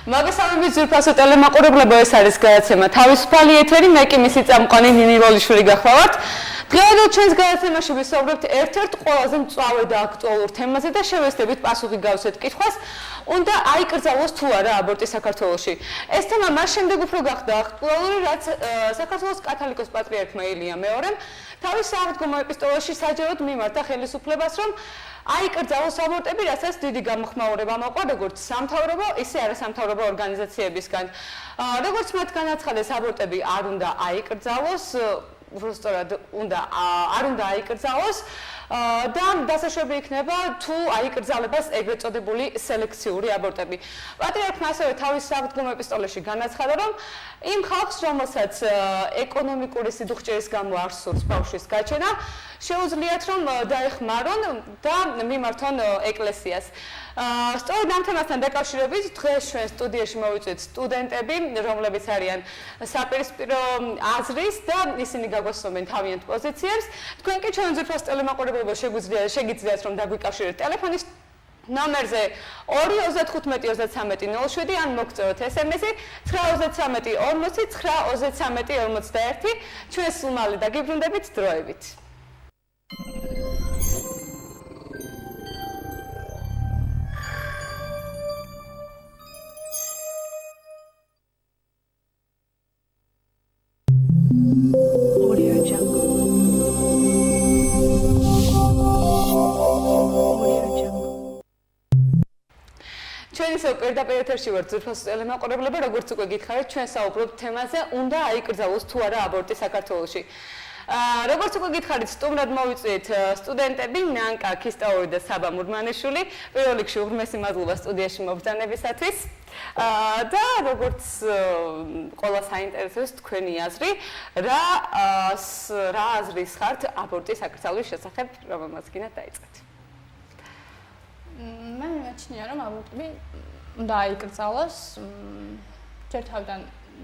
მოგესალმებით ძვირფასო ტელემაყურებლებო, ეს არის გადაცემა თავისუფალი ეთერი, მე კი მისი წამყვანი ნინი ვოლიშვილი გახლავართ. დღევანდელ ჩვენს გადაცემაში ვისაუბრებთ ერთ-ერთ ყველაზე მწვავე და აქტუალურ თემაზე და შევეცდებით პასუხი გავცეთ კითხვას, უნდა აიკრძალოს თუ არა აბორტი საქართველოში. ეს თემა მას შემდეგ უფრო გახდა აქტუალური, რაც საქართველოს კათოლიკოს პატრიარქმა ილია მეორემ თავის საღდგომო ეპისტოლაში საჯაროდ მიმართა ხელისუფლებას, რომ აიკრძალოს აბორტები, რასაც დიდი გამოხმაურება მოყვა როგორც სამთავრობო, ისე არასამთავრობო ორგანიზაციებისგან. როგორც მათ განაცხადეს, აბორტები არ უნდა აიკრძალოს, უბრალოდ არ უნდა აიკრძალოს და დასაშვები იქნება თუ აიკრძალებას ეგრეთ წოდებული სელექციური აბორტები. პატრიარქმა ასევე თავის საღდგომო ეპისტოლეში განაცხადა, რომ იმ ხალხს, რომელსაც ეკონომიკური სიდუხჭერის გამო არ სურს ბავშვის გაჩენა, შეუძლიათ რომ დაეხმარონ და მიმართონ ეკლესიას. სწორედ ამ თემასთან დაკავშირებით დღეს ჩვენ სტუდიაში მოვიწვიეთ სტუდენტები, რომლებიც არიან საპირისპირო აზრის და ისინი გაგვასწრებენ თავიანთ პოზიციებს. თქვენ კი ჩვენ ძვირფას ტელემაყურებლებო შეგიძლიათ რომ დაგვიკავშიროთ ტელეფონის ნომერზე 235-33-07 ან მოგწეროთ SMS-ი 933-40 933-41. ჩვენ სულ დაგიბრუნდებით დროებით. ჩვენ ისევ პირდაპირ ეთერში ვართ ძვირფასო ტელემაყურებლებო, როგორც უკვე გითხარით, ჩვენ საუბრობთ თემაზე, უნდა აიკრძალოს თუ არა აბორტი საქართველოში. როგორც უკვე გითხარით, სტუმრად მოვიწვიეთ სტუდენტები ნანკა ქისტაური და საბა მურმანიშვილი. პირველ რიგში უღრმესი მადლობა სტუდიაში მობრძანებისათვის. და როგორც ყველა საინტერესოს თქვენი აზრი, რა აზრის ხართ აბორტის აკრძალვის შესახებ, რომელმაც გინდათ დაიწყეთ. მე მეჩნია რომ აბორტები უნდა აიკრძალოს ჯერ თავიდან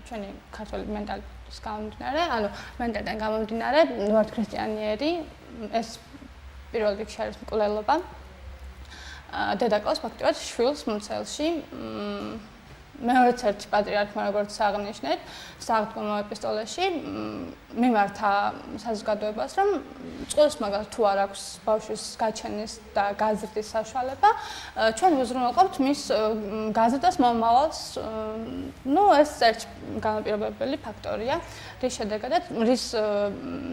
ჩვენი ქართული მენტალიტეტის გამომდინარე, ანუ მენტალიტეტიდან გამომდინარე, ვართ ქრისტიანიერი, ეს პირველ რიგში არის მკვლელობა. დედაკოს ფაქტობრივად შვილს მუცელში მეორეც ერთი პატრიარქმა როგორც აღნიშნეთ საღდგომო ეპისტოლეში მიმართა საზოგადოებას, რომ წყვილს მაგალითად თუ არ აქვს ბავშვის გაჩენის და გაზრდის საშუალება, ჩვენ უზრუნველყოფთ მის გაზრდას მომავალს. ეს ერთი განაპირობებელი ფაქტორია, რის შედეგადაც რის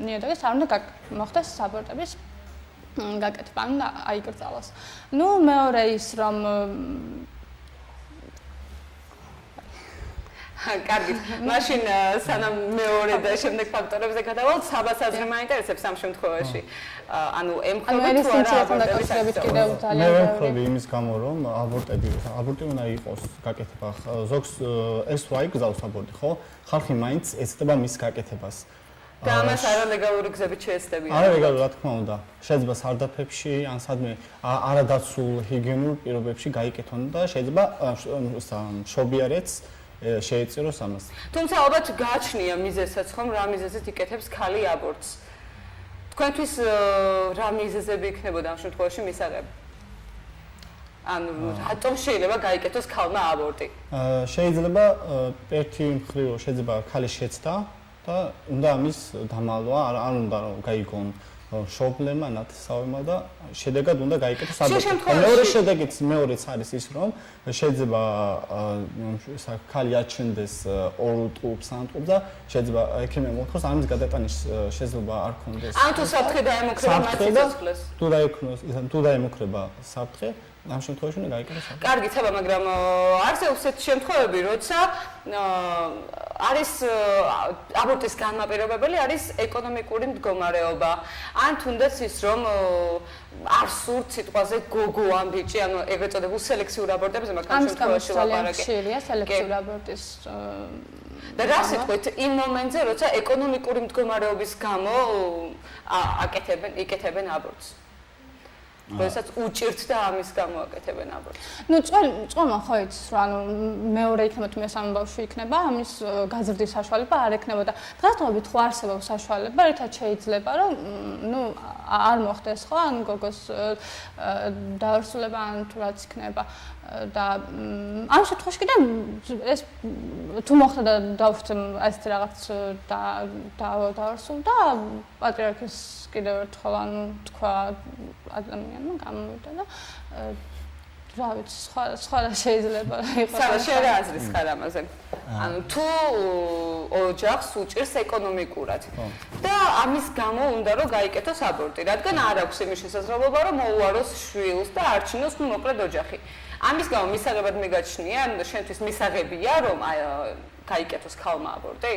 ნიადაგის არ უნდა მოხდეს აბორტების გაკეთება, ანუ აიკრძალოს. მეორე ის რომ კარგი, მაშინ სანამ მეორე და შემდეგ ფაქტორებზე გადავალთ, საბას აზრი მაინტერესებს ამ შემთხვევაში. ანუ ემხრობთ თუ არა აბორტების კიდევ ძალიან მე ვემხრობი იმის გამო, რომ აბორტი უნდა იყოს გაკეთება. ზოგს ეს თუ აიკრძალოს აბორტი, ხო? ხალხი მაინც ეცდება მის გაკეთებას. და ამას არალეგალური გზებით შეეცდებიან. არალეგალურად, რა თქმა უნდა. შეიძლება სარდაფებში, ან სადმე არადაცულ ჰიგიენურ პირობებში გაიკეთონ და შეიძლება მშობიარიც შეეწიროს ამას. თუმცა ალბათ გააჩნია მიზეზსაც, ხომ, რა მიზეზით იკეთებს ქალი აბორტს. თქვენთვის რა მიზეზები იქნებოდა ამ შემთხვევაში მისაღები? ანუ რატომ შეიძლება გაიკეთოს ქალმა აბორტი? შეიძლება ერთი მხრივ შეიძლება ქალის შეცდა და უნდა ამის დამალვა, არ უნდა რომ გაიგონ შობლემა, ნათესავებმა და შედეგად უნდა გაიკეთოს აბორტი. მეორე შედეგიც მეორეც არის ის, რომ შეიძლება ქალი აჩენდეს 2 ტყუპს, 3 ტყუპს და შეიძლება ექიმი მოთხოვს ამის გადატანის შეიძლება არ ქონდეს. ან თუ საფრთხე დაემუქრება მათ სიცოცხლეს. თუ დაემუქრება საფრთხე, ამ შემთხვევაში უნდა გაიკეთოს აბორტი. კარგი, ცაბა, მაგრამ არსებობს ესეთი შემთხვევები, როცა არის აბორტის განმაპირობებელი არის ეკონომიკური მდგომარეობა. ან თუნდაც ის რომ არ სურთ სიტყვაზე გოგო ან ბიჭი, ანუ ეგრეთ წოდებულ სელექციურ აბორტებზე, მაგრამ ამ შემთხვევაში ლაპარაკი. ხშირია სელექციურ აბორტის და რა სიტყვით იმ მომენტზე, როცა ეკონომიკური მდგომარეობის გამო იკეთებენ აბორტს. როდესაც უჭირთ და ამის გამო აკეთებენ აბორტს. წვემა ხო იცის, რომ ანუ მეორე იქნება თუ მესამე ბავშვი იქნება, ამის გაზრდის საშუალება არ ექნებოდა. დღესდღეობით ხო არსებობს საშუალება, რითაც შეიძლება რომ არ მოხდეს ხო ან გოგოს დაარსულება ან თუ რაც იქნება და ამ შემთხვევაში კიდე ეს თუ მოხდა და დავხვდე ეს რაღაც დაარსულ და პატრიარქის კიდევ ერთხელ ანუ თქვა ადამიანმა გამოვიდა და რა ვიცი სხვა რა შეიძლება იყოს საერთოდ შენ რა აზრის ხარ ამაზე ანუ თუ ოჯახს უჭირს ეკონომიკურად და ამის გამო უნდა რომ გაიკეთოს აბორტი რადგან არ აქვს იმის შესაძლებლობა რომ მოუაროს შვილს და არჩინოს ნუ მოკლედ ოჯახი ამის გამო მისაღებად მიგაჩნია შენთვის მისაღებია რომ გაიკეთოს ქალმა აბორტი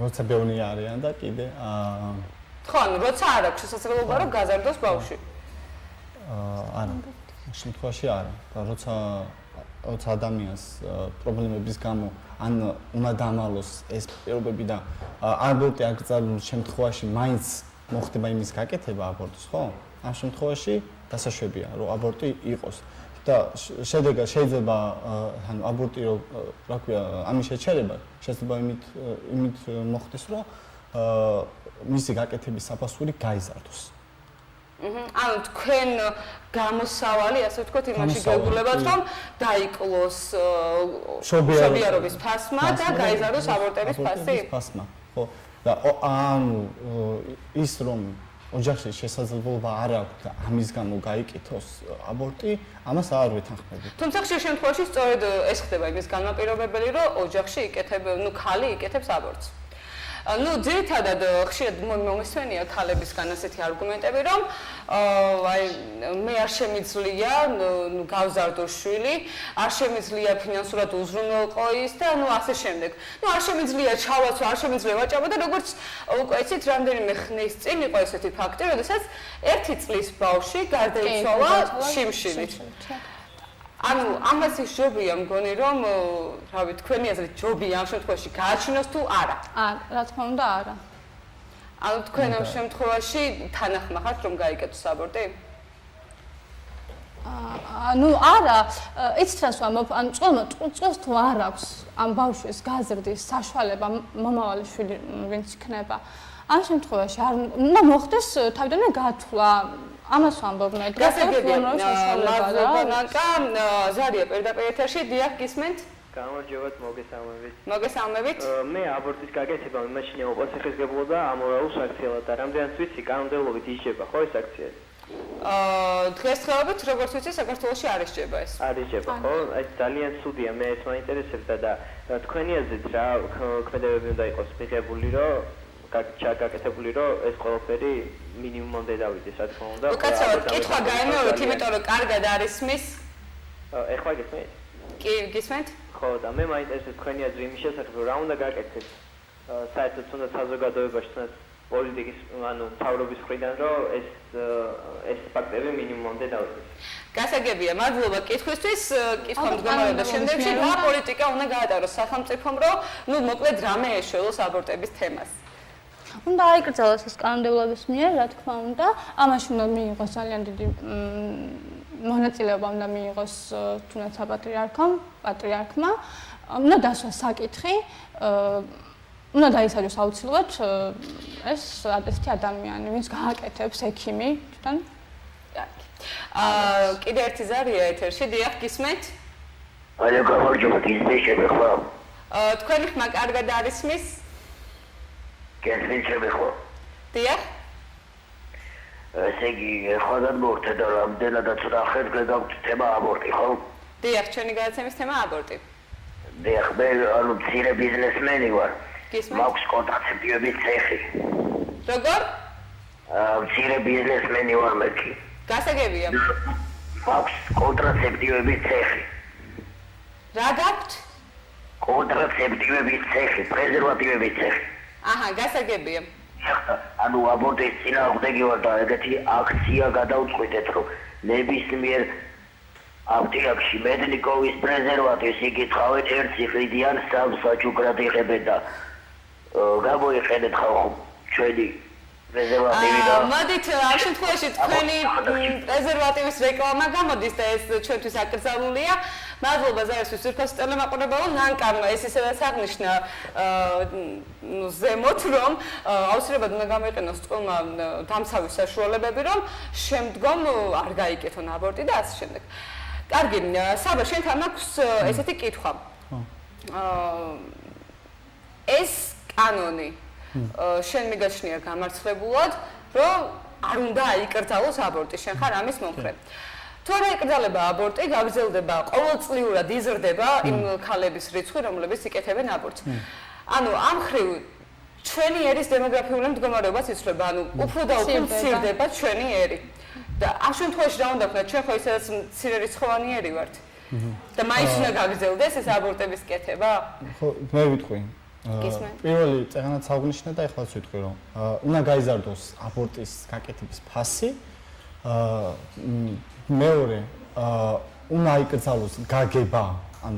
როცა ბევრი არიან და კიდე ხო ანუ როცა არ აქვს შესაძლებლობა რომ გაზარდოს ბავშვი არა შემთხვევაში არა და როცა ადამიანს პრობლემების გამო ან უნდა დამალოს ეს პირობები და აბორტი არ გრძელდება შემთხვევაში მაინც მოხდება იმის გაკეთება აბორტის ხო ამ შემთხვევაში დასაშვებია რომ აბორტი იყოს და შედეგად შეიძლება ანუ აბორტი რა ქვია ამის შეჩერება შეიძლება იმით მოხდეს რომ მისი გაკეთების საფასური გაიზარდოს ანუ თქვენ გამოსავალი, ასე ვთქვათ, იმაში გეგულებათ, რომ დაიკლოს შობიარობის ფასმა და გაიზარდოს აბორტების ფასი? ფასმა, ხო. და ანუ ის რომ ოჯახში შესაძლებლობა არ აქვს და ამის გამო გაიკეთოს აბორტი, ამას არ ვეთანხმებით. თუმცა ხშირ შემთხვევაში სწორედ ეს ხდება იმის განმაპირობებელი, რომ ოჯახში ქალი იკეთებს აბორტს. ну ძირითადად ხშირად მომისვენია ქალებისგან ასეთი არგუმენტები რომ აი მე არ შემიძლია ну გავზარდო შვილი არ შემიძლია ფინანსურად უზრუნველყო ის და ну ასე შემდეგ ну არ შემიძლია ჩავაცვა არ შემიძლია ვაჭაბო და როგორც უკვე იცით რამდენიმე ხნის წინ იყო ესეთი ფაქტი როდესაც 1 წლის ბავშვი გარდაიცვალა შიმშილით ანუ ამას ის ჯობია მგონი რომ რავი თქვენი აზრით ჯობია ამ შემთხვევაში გააჩინოს თუ არა? რა თქმა უნდა არა. ანუ თქვენ ამ შემთხვევაში თანახმახართ რომ გაიკეთოს აბორტი? ну არა, იცით რას ვამბობ, ანუ წყვილს თუ არ აქვს ამ ბავშვის გაზრდის საშუალება მომავალი შვილი ვინც იქნება. ამ შემთხვევაში არ უნდა მოხდეს თავიდანვე გათვლა ამას ვამბობ მე მადლობა ზარია პირდაპირ ეთერში დიახ გისმენთ გამარჯობათ მოგესალმებით მოგესალმებით მე აბორტის გაკეთება იმაშინია უპასუხისმგებლობა და ამორალურ საქციელად და რამდენად ვიცი კანონმდებლობით ისჯება ხო ეს აქცია დღესდღეობით როგორც ვიცი საქართველოში არ ისჯება ეს არ ისჯება ხო ეს ძალიან ცუდია მე ეს მაინტერესებდა და თქვენი აზრით რა ქმედებები უნდა იყოს მიღებული რომ გაკეთებული რომ ეს ყველაფერი მინიმუმამდე დავიდეს რა თქმა უნდა. უკაცრავად კითხვა გაიმეორეთ, იმიტომ რომ კარგად არის მის. ეხლა გესმით? კი, გესმით? ხო, და მე მაინტერესებს თქვენი აზრი იმის შესახებ, რა უნდა გაკეთდეს. საერთოდ თუნდაც საზოგადოებაში, თუნდაც პოლიტიკის, ანუ მთავრობის მხრიდან, რომ ეს ფაქტები მინიმუმამდე დავიდეს. გასაგებია, მადლობა კითხვისთვის. კითხვა მდგომარეობა შემდეგში რა პოლიტიკა უნდა გაატაროს სახელმწიფომ, რომ ნუ მოკლედ რამე ეშველოს აბორტების თემას. უნდა აიკრძალოს ეს კანონმდებლობის მიერ, რა თქმა უნდა, ამაში უნდა მიიღოს ძალიან დიდი მონაწილეობა უნდა მიიღოს თუნდაც პატრიარქმა, უნდა დასვას საკითხი, უნდა დაისაჯოს აუცილებლად ეს ასეთი ადამიანი, ვინც გააკეთებს ექიმი, თვითონ. კიდე ერთი ზარია ეთერში, დიახ, გისმენთ? აი, გამარჯობათ, ისმეშები ხო? თქვენი ხმა კარგად არის მის? გესმენჩები ხო? დიახ. ესე იგი, ეხლა გადმოვხდეთ და რამდენადაც ნახეთ, გაგვაქვს თემა აბორტი, ხო? დიახ, ჩვენი გადაცემის თემა აბორტი. დიახ, მე ანუ მცირე ბიზნესმენი ვარ. გისმენთ? მაქვს კონტრაცეპტივების ცეხი. როგორ? მცირე ბიზნესმენი ვარ მე. გასაგებია. მაქვს კონტრაცეპტივების ცეხი. რა გაქვთ? კონტრაცეპტივების ცეხი, პრეზერვატივების ცეხი. აჰა, გასაგებია. ანუ აბორტის წინააღმდეგი ვარ და ეგეთი აქცია გადავწყვიტეთ, რომ ნებისმიერ აპტეკაში მედნიკოვის პრეზერვატივს იკითხავენ ერთ ციხრიდან სამ საჩუქრად იღებენ და გამოიყენეთ ხალხო ჩვენი პრეზერვატივი და მოდით ამ შემთხვევაში თქვენი პრეზერვატივის რეკლამა გამოდის და ეს ჩვენთვის აკრძალულია. მადლობა ზარისთვის ვირფას ტელემაყურებელო ნანკამ ეს ისედაც აღნიშნა ზემოთ რომ აუცილებლად უნდა გამოიყენოს წყვილმა დამცავის საშუალებები რომ შემდგომ არ გაიკეთონ აბორტი და ასე შემდეგ. კარგი, საბა შენთან აქვს ესეთი კითხვა. ეს კანონი შენ მიგაჩნია გამართლებულად, რომ არ უნდა აიკრძალოს აბორტი, შენ ხარ ამის მომხრე. თუ არ აიკრძალება აბორტი, გაგრძელდება ყოველწლიურად იზრდება იმ ქალების რიცხვი, რომლებიც იკეთებენ აბორტს. ანუ ამ ხრივ ჩვენი ერის დემოგრაფიული მდგომარეობაც იცვლება, ანუ უფრო და უფრო მცირდება ჩვენი ერი. და ამ შემთხვევაში რა უნდა ვქნათ, ჩვენ ხო ისედაც მცირე რიცხოვანი ერი ვართ. და მაინც უნდა გაგრძელდეს ეს აბორტების კეთება? ხო, მე ვიტყვი. პირველი წეგანაც აღნიშნა და ეხლაც ვიტყვი რომ უნდა გაიზარდოს აბორტის გაკეთების ფასი. მეორე უნდა აიკრძალოს გაგება, ან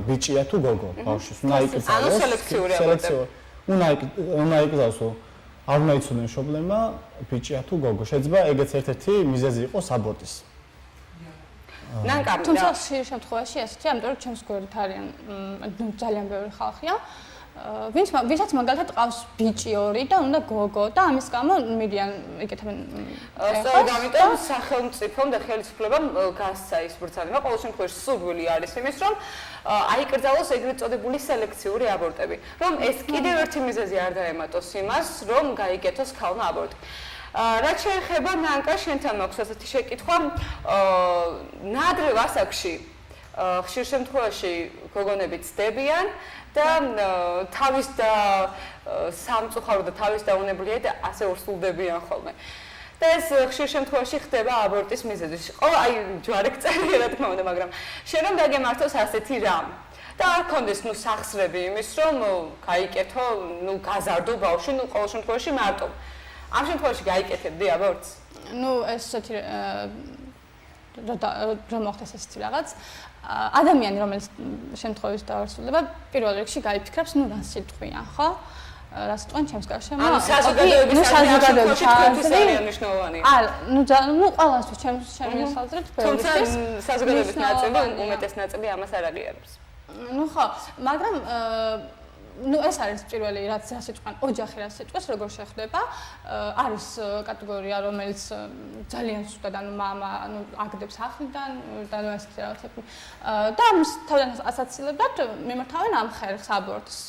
ბიჭია თუ გოგო, ბავშვის უნდა აიკრძალოს. ანუ სელექციური აბორტები. უნდა აიკრძალოს, არ უნდა იცოდნენ მშობლებმა ბიჭია თუ გოგო. შეიძლება ეგეც ერთ-ერთი მიზეზი იყოს აბორტის. ნანკამ თუმცა ხშირ შემთხვევაში ესეთი, ამიტომ რომ ჩემს გვერდით არიან ძალიან ბევრი ხალხია, ვისაც მაგალითად ყავს ბიჭი ორი და უნდა გოგო და ამის გამო მიდიან იკეთებენ სწორედ ამიტომ სახელმწიფომ და ხელისუფლებამ გასცა ის ბრძანება ყოველ შემთხვევაში სურვილი არის იმის რომ აიკრძალოს ეგრეთ წოდებული სელექციური აბორტები რომ ეს კიდევ ერთი მიზეზი არ დაემატოს იმას რომ გაიკეთოს ქალმა აბორტი რაც შეეხება ნანკა შენთან მაქვს ასეთი შეკითხვა ნადრევ ასაკში ხშირ შემთხვევაში გოგონები ცდებიან და თავის და სამწუხარო და თავის დაუნებლიე და ასე ურსულდებიან ხოლმე. და ეს ხშირ შემთხვევაში ხდება აბორტის მიზეზი. ყოველ აი ჯვარი წერია რა თქმა უნდა, მაგრამ შენ რომ დაგემართოს ასეთი რამ და არ კონდეს ნუ სახსრები იმის რომ გაიკეთო, ნუ გაზარდო ბავშვი, ნუ ყოველ შემთხვევაში მარტო. ამ შემთხვევაში გაიკეთებდი აბორტს? ნუ ესეთი რომ მოხდეს ესეთი რაღაც ადამიანი რომელიც შემთხვევის დაარსულება პირველ რიგში გაიფიქრებს ნუ რა სიტყვიან ხო რა სიტყვიან ჩემს გარშემო ანუ საზოგადოების არის მნიშვნელოვანი ნუ ყველასთვის ჩემი საზრით თუმცა საზოგადოების ნაწილი უმეტეს ნაწილი ამას არ აღიარებს ნუ ხო მაგრამ ნუ ეს არის პირველი რაც სიტყვან ოჯახი რა სიტყვის როგორ შეხდება არის კატეგორია რომელიც ძალიან სუსტად ანუ მამა ანუ აგდებს ახლიდან და ნუ ეს რაღაცები და ამის თავიდან ასაცილებად მიმართავენ ამ ხერხს აბორტს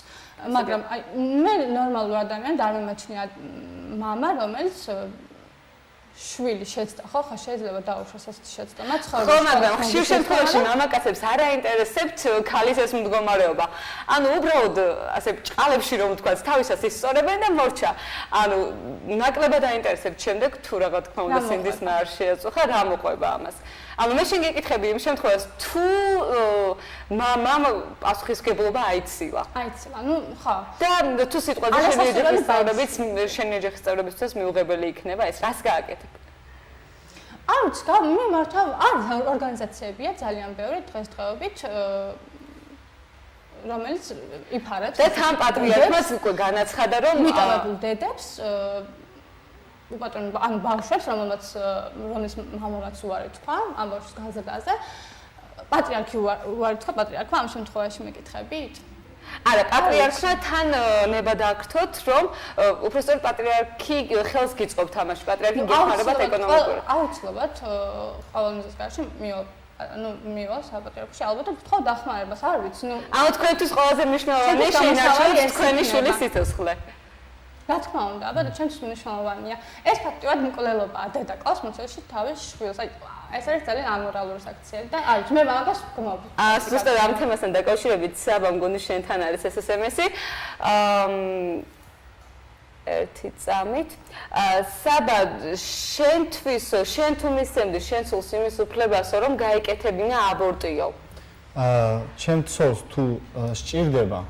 მაგრამ აი მე ნორმალურ ადამიანად არ მიმაჩნია მამა რომელიც შვილი შეცდა ხო შეიძლება დაუშვას ასეთი შეცდომა ხო მაგრამ ხშირ შემთხვევაში მამაკაცებს არ აინტერესებთ ქალის ეს მდგომარეობა ანუ უბრალოდ ასე ჭყალებში რომ ვთქვათ თავისას ისწორებენ და მორჩა ანუ ნაკლებად აინტერესებთ შემდეგ თუ რა თქმა უნდა სინდისმა არ შეაწუხა რა მოყვება ამას ანუ მე შენ გეკითხები იმ შემთხვევაში თუ მამამ პასუხისმგებლობა აიცილა ნუ ხო და თუ სიტყვაზე შენი ოჯახის წევრებისთვის მიუღებელი იქნება ეს რას გააკეთებ არ ვიცი მე მართავ არის ორგანიზაციებია ძალიან ბევრი დღესდღეობით რომელიც იფარებს და თან პატრიარქმაც უკვე განაცხადა რომ მიტოვებულ დედებს უპატრონო ანუ ბავშვებს რომლის მამამაც უარი თქვა ამ ბავშვის გაზრდაზე პატრიარქი უარი თქვა პატრიარქმა ამ შემთხვევაში მეკითხებით არა პატრიარქმა თან ნება დააგრთოთ რომ უბრალოდ პატრიარქი ხელს გიწყობთ ამაში პატრიარქი გეხმარებათ ეკონომიკურად აუცილებლად ყოველ მიზეზის გარშემო მივა საპატრიარქოში ალბათ ვთქვა დახმარებას არ ვიცი ანუ თქვენთვის ყველაზე მნიშვნელოვანი შეინარჩუნოთ თქვენი შვილის სიცოცხლე რა თქმა უნდა, აბა ჩემთვის მნიშვნელოვანია. ეს ფაქტიურად მკვლელობაა დედა კლავს მოსელში თავის შვილს. აი ეს არის ძალიან ამორალური საქციელი და არის მე მაგას ვგმობ. ზუსტად ამ თემასთან დაკავშირებით საბა მგონი შენთან არის ეს SMS-ი. ერთი წამით. საბა შენთვის შენ თუ მისცემდი შენ სულს იმის უფლებასო რომ გაიკეთებინა აბორტიო. ჩემ ცოლს თუ სჭირდება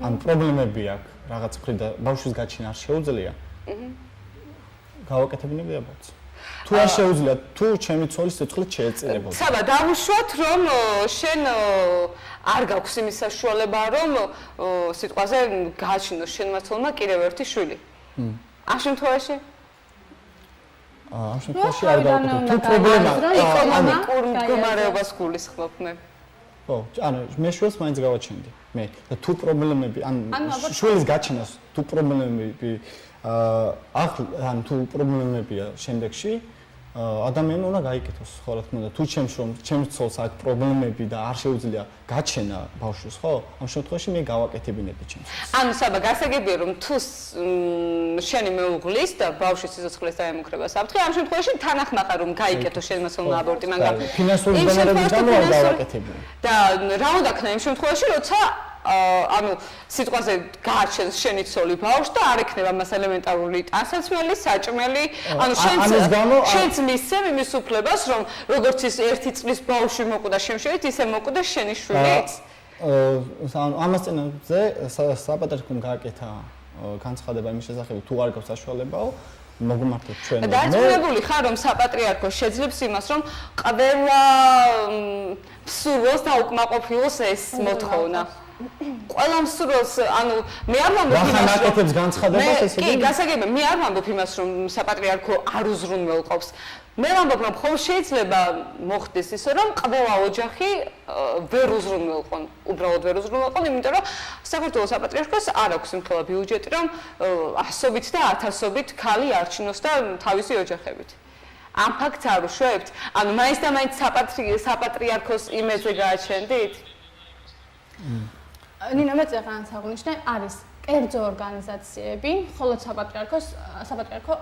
ან პრობლემები აქვს რაღაც მხრიდან ბავშვის გაჩენა არ შეუძლია. გავაკეთებინებდი აბორტს. თუ არ შეუძლია, თუ ჩემი ცოლის სიცოცხლე შეეწირებოდა. საბა დავუშვათ რომ შენ არ გაქვს იმის საშუალება რომ სიტყვაზე გააჩინოს შენმა ცოლმა კიდევ ერთი შვილი. ამ შემთხვევაში ამ შემთხვევაში არ გავაკეთებ. თუ პრობლემა ეკონომიკურ მდგომარეობას გულისხმობ მე. ხო, ანუ მე შვილს მაინც გავაჩენდი. მე და თუ პრობლემები, შვილის გაჩენას თუ პრობლემები ან თუ პრობლემებია შემდეგში ადამიანი უნდა გაიკეთოს, ხო რა თქმა უნდა, თუ ჩემს ცოლს აქვს პრობლემები და არ შეუძლია გაჩენა ბავშვის, ხო? ამ შემთხვევაში მე გავაკეთებინები ჩემს. ანუ საბა გასაგებია რომ თუ შენი მეუღლის და ბავშვის სიცოცხლეს დაემუქრება საფრთხე, ამ შემთხვევაში თანახმახა რომ გაიკეთო შენმა ცოლმა აბორტი, მაგრამ ფინანსური განმარტებიდან არ გავაკეთებინე. და რა უნდა ქნა იმ შემთხვევაში, როცა ანუ სიტყვაზე გააჩენს შენი ცოლი ბავშვს და არ ექნება მას ელემენტარული ტანსაცმელი, საჭმელი, ანუ შენც მისცემ იმის უფლებას, რომ როგორც ის 1 წლის ბავშვი მოკვდა შემშევით, ისე მოკვდა შენი შვილიც. ანუ ამასწინებზე საპატრიარქომ გააკეთა განცხადება იმის შესახებ, თუ არ გაქვს საშუალებაო, მოგმართოთ ჩვენ. და დარწმუნებული ხარ, რომ საპატრიარქო შეძლებს იმას, რომ ყველა მსურველს და უკმაყოფილოს ეს მოთხოვნა. ყველა მსურველს, ანუ მე არ ვამბობ იმას, რომ აკეთებს განცხადებას ესე იგი. კი, გასაგებია, მე არ ვამბობ იმას, რომ საპატრიარქო არ უზრუნველყოფს. მე ვამბობ, რომ ხოლმე შეიძლება მოხდეს ისე, რომ ყველა ოჯახი ვერ უზრუნველყონ, უბრალოდ ვერ უზრუნველყონ, იმიტომ რომ საქართველოს საპატრიარქოს არ აქვს იმხელა ბიუჯეტი, რომ ასობით და ათასობით ქალი არჩინოს და თავისი ოჯახებით. ამ ფაქტს არ უშვებთ? ანუ მაინც და მაინც საპატრიარქოს იმედზე გააჩენდით? ნინა მეწეღანს აღნიშნე, არის კერძო ორგანიზაციები, ხოლო საპატრიარქო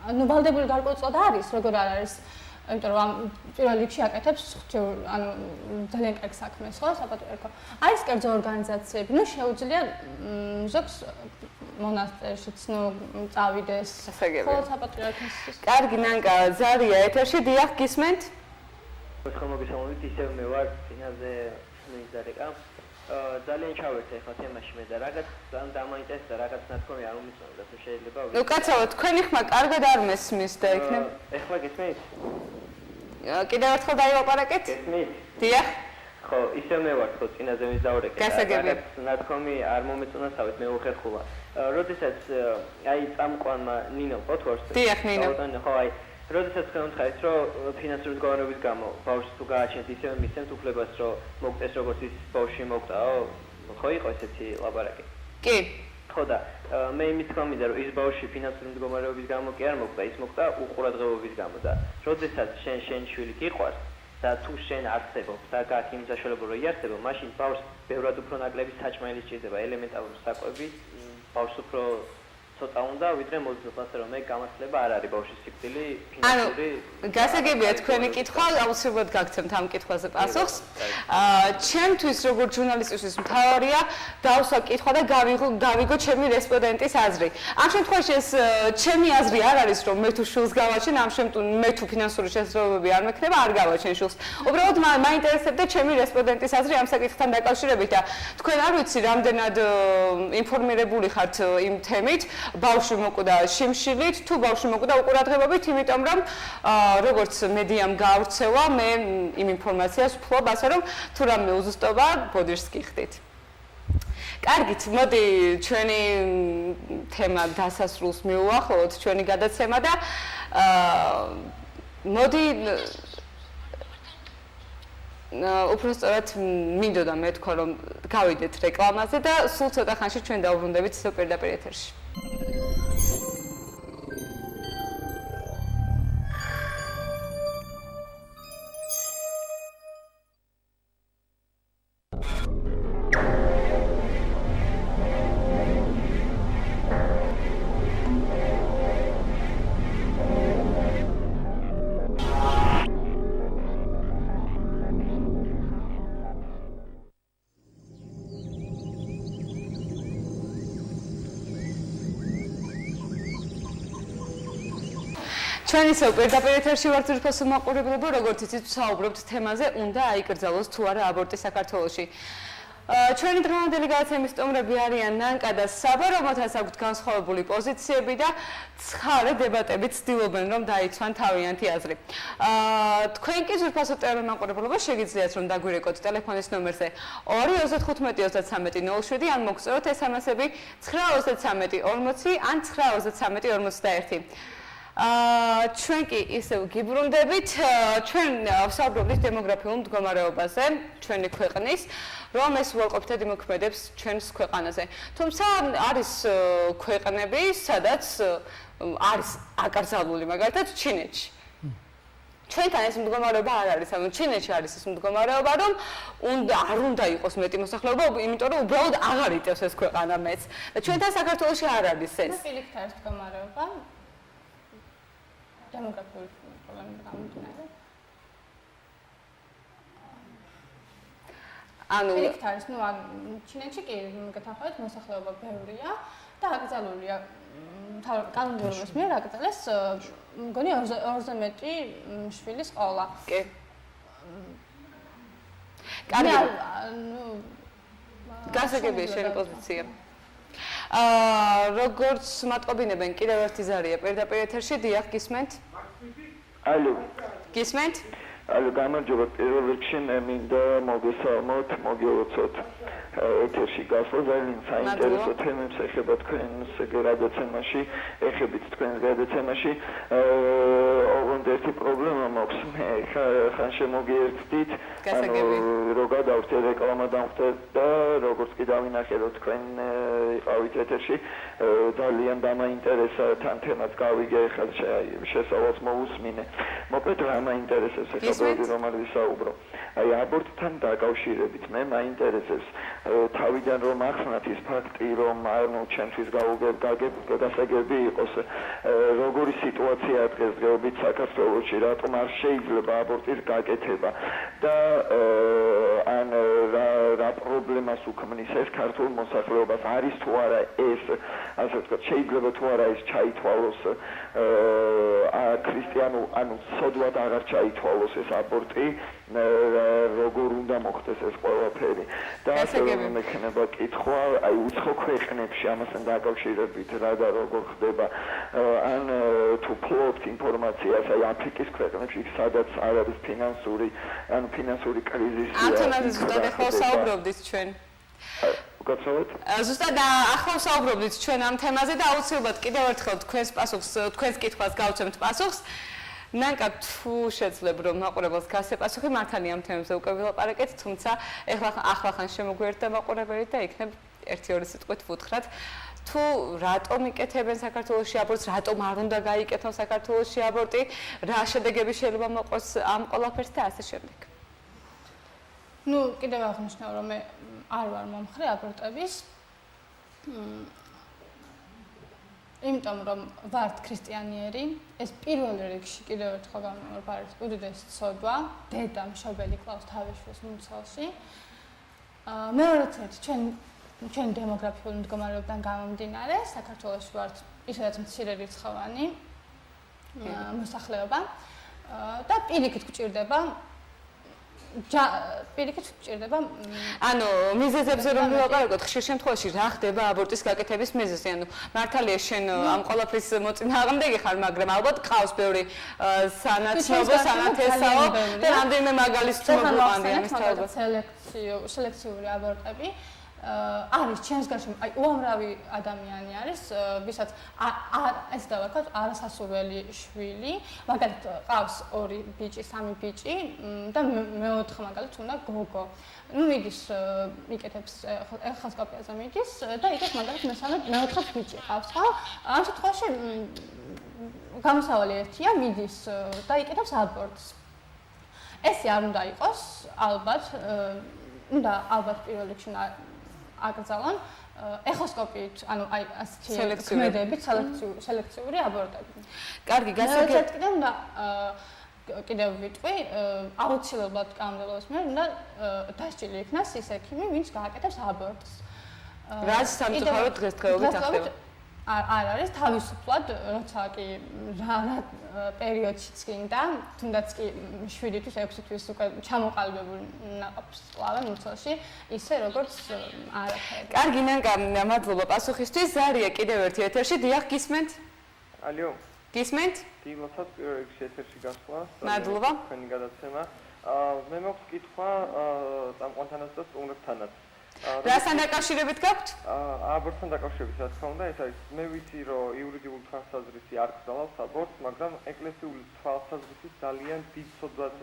ну ვალდებული გარკვეულწილად არის, როგორ არ არის, იმიტომ რომ პირველ რიგში აკეთებს ანუ ძალიან კარგ საქმეს, ხო, საპატრიარქო. არის კერძო ორგანიზაციები, ну შეუძლია ზოგს მონასტერშიც წავიდეს, ხო, საპატრიარქოს. კარგი, ნანკა, ზარია ეთერში, დიახ, გისმენთ? ხომოგისმენთ, ისევ მე ვარ წინაზე მიზარეკა. ძალიან ჩავერთე ხა თემაში მე და რაღაც ძალიან დამაინტერესდა, რაღაც ნათქვამი არ უმიწონდა თუ შეიძლება. ნუ კაცო, თქვენი ხმა კარგად არ მესმის და იქნებ. ეხლა გესმით? კიდევ ერთხელ დაივაპარაკეთ? გესმით? დიახ. ხო, ისევ მე ვარ ხო წინაზე მიზავრეკე. გასაგებია. რაღაც ნათქვამი არ მომეწონა თავით მე უხერხულა. როდესაც აი წამყვანმა ნინო ხო თუ არ ვსწრებ? დიახ, ნინო. ხო, აი როდესაც თქვენ უთხრეთ, რომ ფინანსური მდგომარეობის გამო ბავშვს თუ გააჩენთ, ისევე მისცემთ უფლებას, რომ მოგწეს როგორც ის ბავშვი მოგწაო, ხო იყო ესეთი ლაპარაკი? კი. ხო და მე იმის თქმა მინდა, რომ ის ბავშვი ფინანსური მდგომარეობის გამო კი არ მოგწა, ის მოგწა უყურადღებობის გამო და როდესაც შენ შვილი გიყვარს და თუ შენ არსებობ და გაქვს იმ საშუალება, რომ იარსებო, მაშინ ბავშვს ბევრად უფრო ნაკლები საჭმელი სჭირდება, ელემენტარული საკვები, ბავშვს უფრო ცოტა უნდა ვიდრე მოძნობს, ასე რომ მე გამართლება არ არის ბავშვის სიკვდილი ფინანსური. გასაგებია თქვენი კითხვა, აუცილებლად გაგცემთ ამ კითხვაზე პასუხს. ჩემთვის როგორც ჟურნალისტისთვის მთავარია დავსვა კითხვა და გავიგო ჩემი რესპონდენტის აზრი. ამ შემთხვევაში ეს ჩემი აზრი არ არის, რომ მე თუ შვილს გავაჩენ, მე თუ ფინანსური შესაძლებლობები არ მექნება, არ გავაჩენ შვილს. უბრალოდ მაინტერესებდა ჩემი რესპონდენტის აზრი ამ საკითხთან დაკავშირებით და თქვენ არ ვიცი, რამდენად ინფორმირებული ხართ იმ თემით. ბავშვი მოკვდა შიმშილით, თუ ბავშვი მოკვდა უყურადღებობით, იმიტომ რომ როგორც მედიამ გაავრცელა, მე იმ ინფორმაციას ვფლობ, ასე რომ თუ რამე უზუსტობა, ბოდიშს გიხდით. კარგით, მოდი ჩვენი თემა დასასრულს მივუახლოვოთ, ჩვენი გადაცემა და მოდი უბრალოდ მინდოდა მეთქვა, რომ გავიდეთ რეკლამაზე და სულ ცოტა ხანში ჩვენ დავბრუნდებით პირდაპირ ეთერში. ჩვენ ისევ პირდაპირ ეთერში ვართ ძვირფასო მაყურებლებო, როგორც იცით, ვსაუბრობთ თემაზე, უნდა აიკრძალოს თუ არა აბორტი საქართველოში. ჩვენი დღევანდელი გადაცემის სტუმრები არიან ნანკა და საბა, რომელთაც აქვთ განსხვავებული პოზიციები და ცხარე დებატებით ცდილობენ, რომ დაიცვან თავიანთი აზრი. თქვენ კი ზურფასო ტელემაყურებლობა შეგიძლიათ რომ დაგვირეკოთ ტელეფონის ნომერზე 2-33-33-07 ან მოგწეროთ SMS-ები 9-33-40 ან 9-33-41. ჩვენ კი ისევ გიბრუნდებით, ჩვენ ვსაუბრობთ დემოგრაფიულ მდგომარეობაზე, ჩვენი ქვეყნის, რომ ეს უარყოფითად იმოქმედებს ჩვენს ქვეყანაზე. თუმცა არის ქვეყნები, სადაც არის აკრძალული, მაგალითად ჩინეთში. ჩვენთან ეს მდგომარეობა არ არის, ანუ ჩინეთში არის ეს მდგომარეობა, რომ არ უნდა იყოს მეტი მოსახლეობა, იმიტომ რომ უბრალოდ აღარ იტევს ეს ქვეყანა მეც. და ჩვენთან საქართველოში არ არის ეს. პირიქით არის მდგომარეობა. დემოგრაფიული პრობლემები გამომდინარე. ანუ პირიქით არის, ჩინეთში კი გეთანხმებით მოსახლეობა ბევრია და აკრძალულია კანონმდებლობის მიერ აკრძალეს მგონი 2-ზე მეტი შვილის ყოლა. კი. კარგი. გასაგებია შენი პოზიცია. როგორც მატყობინებენ კიდევ ერთი ზარია პირდაპირ ეთერში, დიახ, გისმენთ? ალო. გისმენთ? ალო, გამარჯობა, პირველ რიგში მე მინდა მოგესალმოთ, მოგიოცოთ ეთერში გასვლა, ძალიან საინტერესო თემებს ეხება თქვენს გადაცემაში, ეხებით თქვენს გადაცემაში. ოღონდ ერთი პრობლემა მაქვს, მე ხან შემოგიერთდით, რო გადავხდე რეკლამა დამხდეთ და როგორც კი დავინახე, რომ თქვენ იყავით ეთერში, ძალიან დამაინტერესა თან თემაც გავიგე, ხალ შესავალს მოусმინე. მოკლედ რა მაინტერესებს ეხლა რომელიც საუბრო. აი აბორტთან დაკავშირებით მე მაინტერესებს თავიდან რომ ახსნათ ის ფაქტი, რომ ანუ ჩემთვის გასაგები იყოს როგორი სიტუაცია დღესდღეობით საქართველოში, რატომ არ შეიძლება აბორტის გაკეთება და ან რა პრობლემას უქმნის ეს ქართულ მოსახლეობას, არის თუ არა ეს, ასე ვთქვათ, შეიძლება თუ არა ეს ჩაითვალოს ქრისტიანულ, ანუ სოდვად აღარ ჩაითვალოს ეს აბორტი, როგორ უნდა მოხდეს ეს ყველაფერი. და ასე რომ მექნება კითხვა, აი უცხო ქვეყნებში ამასთან დაკავშირებით რა და როგორ ხდება, ან თუ ფლობთ ინფორმაციას, აი აფრიკის ქვეყნებში, სადაც არ არის ფინანსური კრიზისი. ამ თემაზე ზუსტად ახლა საუბრობდით ჩვენ. გაცხოვეთ? ზუსტად ახლა საუბრობდით ჩვენ ამ თემაზე და აუცილებლად კიდევ ერთხელ თქვენს კითხვას გავცემთ პასუხს. ნანკა თუ შეძლებ რომ მაყურებელს გასეპასუხი, მართალია ამ თემებზე უკვე ვილაპარაკეთ, თუმცა ახლახან შემოგვიერთდა მაყურებელი და იქნებ 1-2 სიტყვით ვუთხრათ. თუ რატომ იკეთებენ საქართველოში აბორტს, რატომ არ უნდა გაიკეთონ საქართველოში აბორტი, რა შედეგები შეიძლება მოყოს ამ ყველაფერს და ასე შემდეგ. კიდევ აღნიშნავ, რომ მე არ ვარ მომხრე აბორტების. იმიტომ რომ ვართ ქრისტიანიერი, ეს პირველ რიგში კიდევ ერთხელ გამოვიყარეთ უდიდესი ცოდვა, დედა მშობელი კლავს თავის შვილს მუცელში. მეორედ ჩვენ დემოგრაფიული მდგომარეობიდან გამომდინარე, საქართველოში ვართ ისედაც მცირე რიცხოვანი მოსახლეობა და პირიქით გვჭირდება ანუ მიზეზებზე რომ ვილაპარაკოთ, ხშირ შემთხვევაში რა ხდება აბორტის გაკეთების მიზეზი, ანუ მართალია შენ ამ ყველაფრის მოწინააღმდეგე ხარ, მაგრამ ალბათ ყავს ბევრი სანაცნობო, სანათესაო და რამდენიმე მაგალითს თუ მოგვიყვანდი ამის თავად. სელექციური აბორტები არის ჩემს გარშემო, აი უამრავი ადამიანი არის, ვისაც ეს დავარქვათ არასასურველი შვილი, მაგალითად ყავს 2 ბიჭი, 3 ბიჭი და მეოთხე მაგალითად უნდა გოგო. მიდის იკეთებს ეხოსკოპიაზე მიდის და იქაც მაგალითად მეოთხე ბიჭი ყავს, ხო? ამ შემთხვევაში გამოსავალი ერთია, მიდის და იკეთებს აბორტს. ესე არ უნდა იყოს, ალბათ პირველ რიგში აკრძალონ ეხოსკოპიით, ანუ აი ასეთი ქმედებით სელექციური აბორტები. კარგი, გასაგებია. კიდევ უნდა კიდევ ვიტყვი, აუცილებლად კანონმდებლობის მიერ უნდა დასჯილი იქნას ის ექიმი, ვინც გააკეთებს აბორტს. რაც სამწუხაროდ დღესდღეობით ახდება. არ არის თავისუფლად, როცა კი რა პერიოდშიც გინდა, თუნდაც კი 7 თვის 6 თვის უკვე ჩამოყალიბებული ნაყოფს კლავენ მუცელში, ისე როგორც არაფერი. კარგი ნანკა, მადლობა პასუხისთვის. ზარია კიდევ ერთი ეთერში, დიახ, გისმენთ? ალიო, გისმენთ? დილოსაც პირველ რიგში ეთერში გასვლა. მადლობა. თქვენი გადაცემა. მე მაქვს კითხვა წამყვანთანაც და სტუმრებთანაც. რასთან დაკავშირებით გაქვთ? აბორტთან დაკავშირებით, რა თქმა უნდა, ეს არის მე ვიცი, რომ იურიდიული თვალსაზრისი არ გრძელავს აბორტს, მაგრამ ეკლესიური თვალსაზრისით ძალიან დიდ სოდად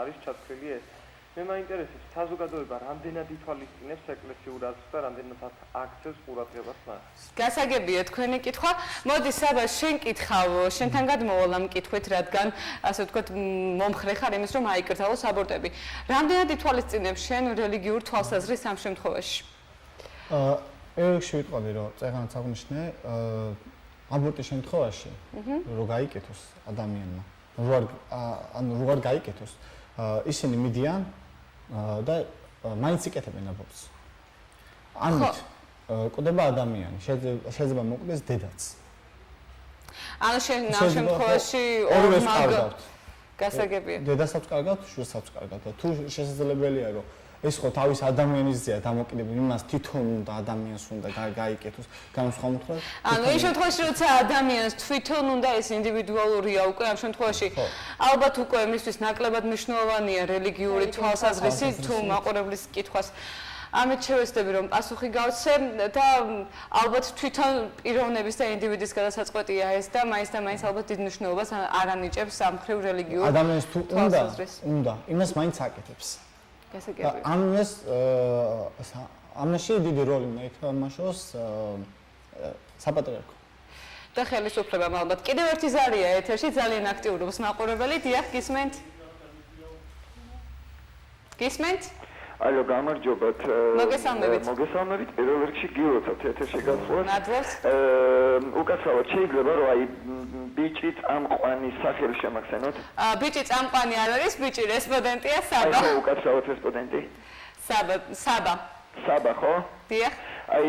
არის ჩათვლილი ეს. მე მაინტერესებს, საზოგადოება რამდენად ითვალისწინებს ეკლესიურ აზრს და რამდენად აქცევს ყურადღებას მას. გასაგებია თქვენი კითხვა. მოდი საბა შენ კითხავ, შენთან გადმოვალ ამ კითხვით, რადგან ასე ვთქვათ, მომხრე ხარ იმის, რომ აიკრძალოს აბორტები. რამდენად ითვალისწინებს შენ რელიგიურ თვალსაზრისს ამ შემთხვევაში? ერთხელ ვიტყოდი, რომ წეგანაც აღნიშნე, აბორტის შემთხვევაში, რომ გაიკეთოს ადამიანმა, რო არ გაიკეთოს, ისინი მიდიან და მაინც იკეთებენ აბორტს. ამით კვდება ადამიანი, შეიძლება მოკვდეს დედაც. ანუ შენ ამ შემთხვევაში ორივეს კარგავთ. გასაგებია. დედასაც კარგავთ, შვილსაც კარგავთ და თუ შესაძლებელია რომ ეს ხო თავის ადამიანისზეა დამოკიდებული, იმას თვითონ უნდა ადამიანს უნდა გაიკეთოს, განსხვავებით. ანუ იმ შემთხვევაში როცა ადამიანს თვითონ უნდა ეს ინდივიდუალურია უკვე ამ შემთხვევაში ალბათ უკვე მისთვის ნაკლებად მნიშვნელოვანია რელიგიური თვალსაზრისი თუ მაყურებლის კითხვას ამით შევეცდები რომ პასუხი გავცე და ალბათ თვითონ პიროვნების და ინდივიდის გადასაწყვეტია ეს და მაინც ალბათ დიდ მნიშვნელობას არ ანიჭებს ამ მხრივ რელიგიურ ადამიანს თუ უნდა იმას მაინც აკეთებს. გასაგებია. ამაში დიდი როლი უნდა ითამაშოს საპატრიარქო. და ხელისუფლებამ ალბათ. კიდევ ერთი ზარია ეთერში ძალიან აქტიურობს მაყურებელი. დიახ, გისმენთ? გისმენთ? ალო, გამარჯობათ. მოგესალმებით. მოგესალმებით. პირველ რიგში გილოცავთ ეთერში გასვლას. მადლობს. უკაცრავად შეიძლება რომ აი ბიჭი წამყვანის სახელი შემახსენოთ? ბიჭი წამყვანი არ არის, ბიჭი რესპონდენტია საბა. აი, უკაცრავად რესპონდენტი? საბა. საბა, ხო? დიახ. აი,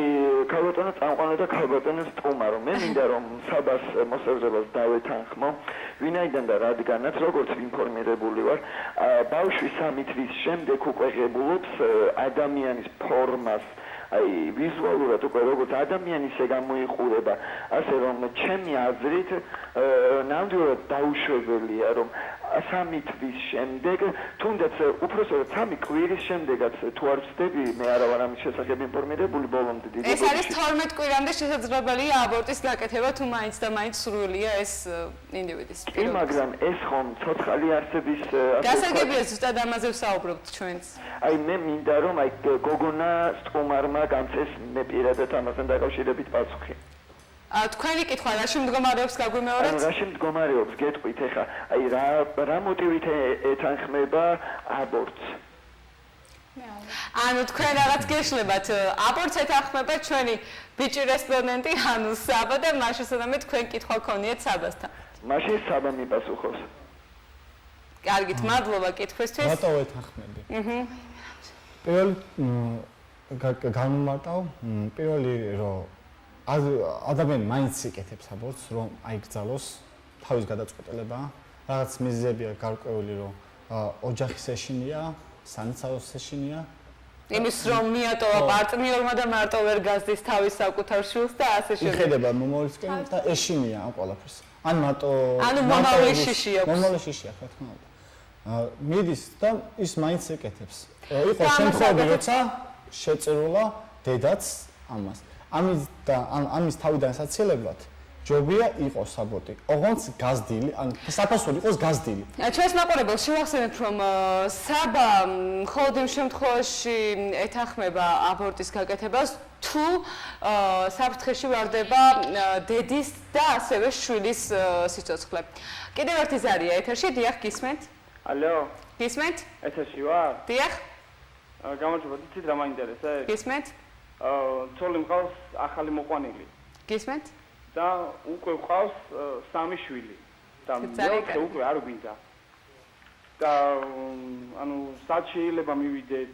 ქალბატონო წამყვანი და ქალბატონო სტუმარო. მე მინდა რომ საბას მოსაზრებას დავეთანხმო. ვინაიდან და რადგანაც როგორც ინფორმირებული ვარ, ბავშვი 3 თვის შემდეგ უკვე ღებულობს ადამიანის ფორმას. აი, ვიზუალურად უკვე როგორც ადამიანი ისე გამოიყურება, ასე რომ ჩემი აზრით ნამდვილად დაუშვებელია რომ 3 თვის შემდეგ, თუნდაც უпростоრად 3 კვირის შემდეგაც თუ არ ვწდები, მე არა ვარ ამის შესახებ ინფორმირებული ბოლომდე დიდი. ეს არის 12 კვირამდე შესაძლებელია აბორტის გაკეთება თუ მაინც და მაინც სრულია ეს ინდივიდის. კი, მაგრამ ეს ხომ ცოცხალი არსების გასაგებია ზუსტად ამაზე ვსაუბრობთ ჩვენც. აი მე მინდა რომ აი გოგონა სტუმარმა გამწეს მე პირადად ამასთან დაკავშირებით პასუხი. თქვენი კითხვა რა შემდგომარეობს გაგვიმეორეთ? რა შემდგომარეობს გეტყვით ეხა აი რა მოტივით ეთანხმება აბორტს? ანუ თქვენ რაღაც გეშლებათ აბორტს ეთანხმება ჩვენი ბიჭი რესპონდენტი ანუ საბა და მას შესაბამისად თქვენ კითხვა გქონიათ საბასთან. მაშინ საბა მიპასუხოს. კარგით, მადლობა კითხვისთვის. რატო ეთანხმები? პირველ გამომარტავ პირველი რომ ადამიანი მაინც იკეთებს აბორტს რომ აიგზალოს თავის გადაწყვეტილებაა რაღაც მიზეზებია გარკვეული რომ ოჯახის ეშინია სანიცაროს ეშინია იმის რომ მიატოვა პარტნიორმა და მარტო ვერ გაზდის თავის საკუთარ შვილს და ასე შემდეგ. იხედება მომავლისკენ და ეშინია ამ ყველაფერს. ან მარტო ანუ მომავლის შიში აქვს. მომავლის შიშია რა თქმა უნდა. მიდის და ის მაინც ეკეთებს. იყო შემთხვევები როცა შეწირულა დედაც ამას. ამის თავიდან საცილებლად ჯობია იყოს აბორტი. ოღონდ გაზდილი, ან საფასური იყოს გაზდილი. ჩვენს მაყურებელს შევახსენებთ რომ საბა მხოლოდ იმ შემთხვევაში ეთანხმება აბორტის გაკეთებას თუ საფრთხეში ვარდება დედის და ასევე შვილის სიცოცხლე. კიდევ ერთი ზარია ეთერში, დიახ, გისმენთ? ალო, გისმენთ? ეთერში ვარ? დიახ. გამარჯობა, იცით რა მაინტერესებს? გისმენთ? ცოლი მყავს ახალი მოყვანილი გისმენთ? და უკვე მყავს 3 შვილი და მეოთხე უკვე არ გვინდა. და ანუ სად შეიძლება მივიდეთ?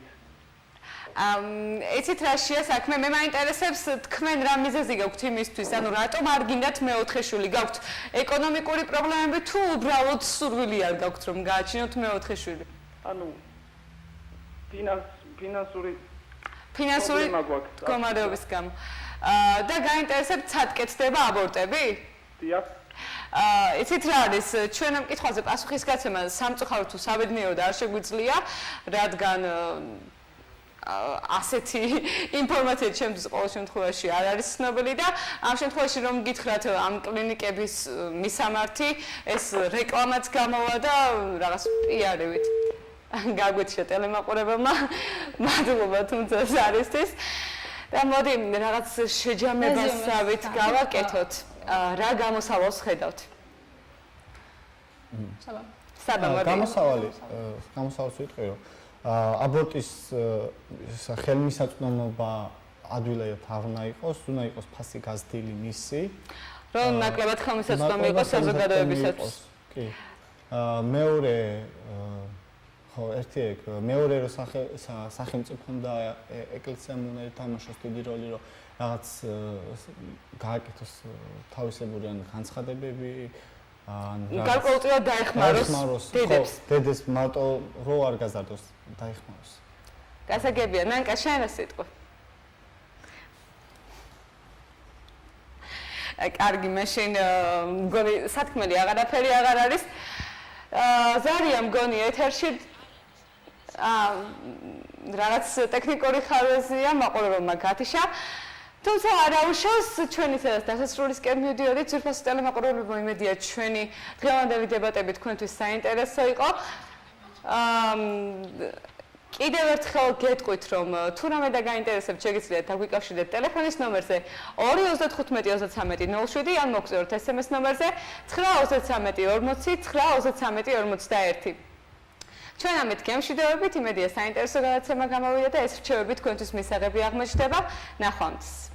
ეცით რაშია საქმე? მე მაინტერესებს თქვენ რა მიზეზი გაქვთ იმისთვის, ანუ რატომ არ გინდათ მეოთხე შვილი? გაქვთ ეკონომიკური პრობლემები თუ უბრალოდ სურვილი არ გაქვთ რომ გააჩინოთ მეოთხე შვილი? ანუ ფინანსური ფინანსური მდგომარეობის გამო. და გაინტერესებთ სად-კეთდება აბორტები? დიახ. იცით რა არის? ჩვენ ამ კითხვაზე პასუხისგაცემა სამწუხაროდ თუ საბედნიეროდ არ შეგვიძლია, რადგან ასეთი ინფორმაცია ჩემთვის ყოველ შემთხვევაში არ არის ცნობილი და ამ შემთხვევაში რომ გითხრათ ამ კლინიკების მისამართი, ეს რეკლამაც გამოვა და რაღაც პიარივით გაგვეცია ტელემაყურებელმა. მადლობა თუმცა არისთვის. და მოდი რაღაც შეჯამებასავით გავაკეთოთ. რა გამოსავალს ხედავთ? გამოსავალს ვიტყვი რომ აბორტის ხელმისაწვდომობა ადვილად არ უნდა იყოს, უნდა იყოს ფასი გაზრდილი მისი. რომ ნაკლებად ხელმისაწვდომი იყოს საზოგადოებისათვის. კი. მეორე ხო, ერთი ეგ, მეორე რომ სახელმწიფომ და ეკლესიამ უნდა ეთამაშოს დიდი როლი, რომ რაღაც გააკეთოს თავისებური ან განცხადებები, ან გარკვეულწილად დაეხმაროს დედეს მარტო რო არ გაზარდოს, დაეხმაროს. გასაგებია, ნანკა შენ რა სიტყვი? კარგი, მაშინ მგონი სათქმელი აღარაფერი აღარ არის. ზარია მგონი ეთერში რაღაც ტექნიკური ხარვეზია მაყურებელმა გათიშა. თუმცა არაუშავს ჩვენი სადაც დასასრულისკენ მივდიოდით, ძვირფასი ტელემაყურებლებო, იმედია ჩვენი დღევანდელი დებატები თქვენთვის საინტერესო იყო. კიდევ ერთხელ გეტყვით, რომ თუ რამე და გაინტერესებთ, შეგიძლიათ დაგვიკავშირდეთ ტელეფონის ნომერზე 233-33-07 ან მოგზაუროთ SMS ნომერზე 933-40-933-41. ჩვენ ამით გემშვიდობებით, იმედია საინტერესო გადაცემა გამოვიდა და ეს რჩევები თქვენთვის მისაღები აღმოჩნდება. ნახვამდის.